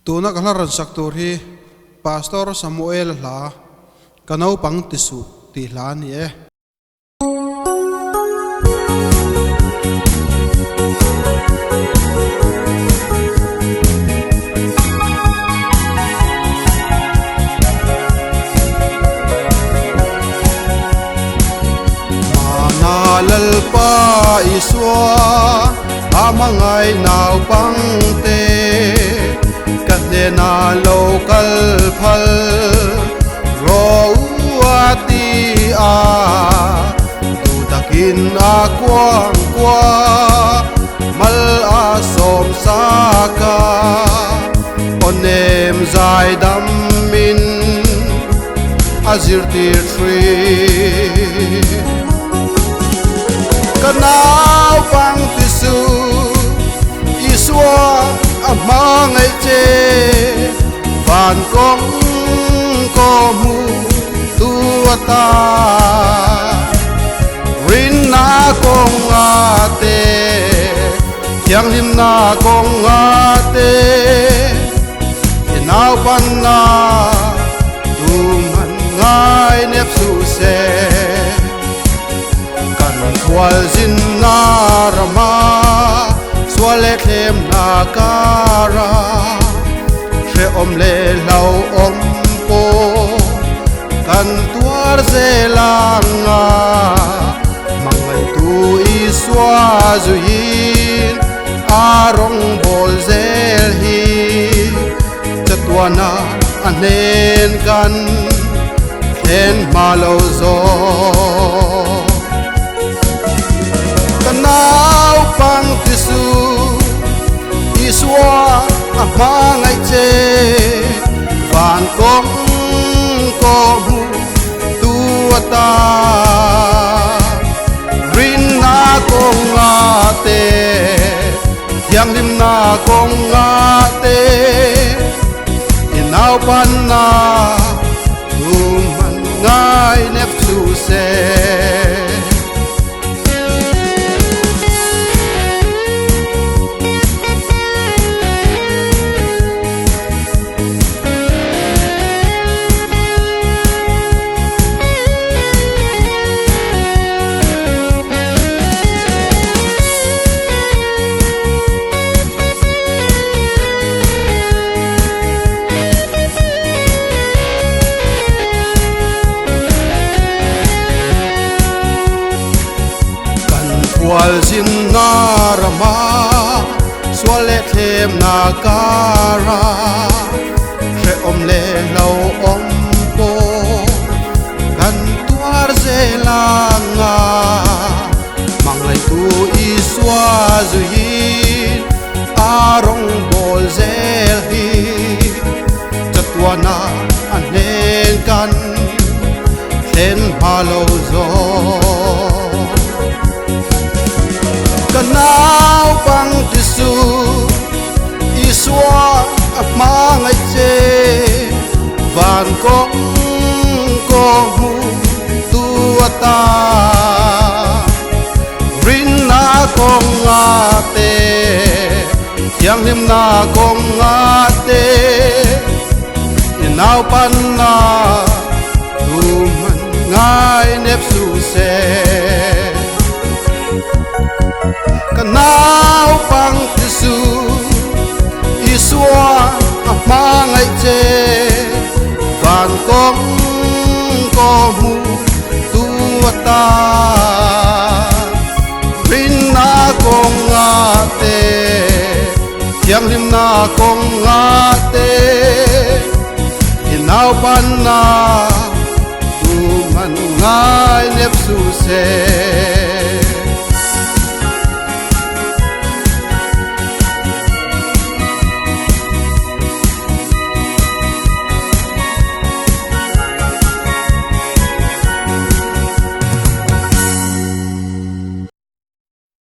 tuna kalaran saktur hi Pastor Samuel la kanau pang tisu ti la ni lalpa iswa amangai nau pang te katne na local phal ro ati a tu takin a kwang kwa mal a som saka onem zai dam min azir tir tree kanau pang tisu iswa amangai che van kong ko mu tuata rin na kong ate yang lim na kong ate inau pan na tuman ngai nep su se wal zin na rama swale khem na kara she om le lau om po kan tuar zelanga mangai tu iswa zuin arong bol zel hi chatwana anen kan ken malo zo kanau pang tisu iswa amangai che van kong ko mu tuata rin na kong ate yang lim na kong ate inau pan na tuman ngai nep su se wal zin na rama swale them na kara she om le lau om po kan tuar zelanga manglai tu iswa zuin arong bol zel hi chatwana anen kan ten halo zo kanau pang tisu iswa amangai che van kong ko mu tuata rin na kong ate yang lim na kong ate inau pan na tuman ngai nep su se kanau pang tisu iswa amangai che van kong ko mu tuata rin na kong ate yang lim na kong ate inau pan na tuman ngai nep su se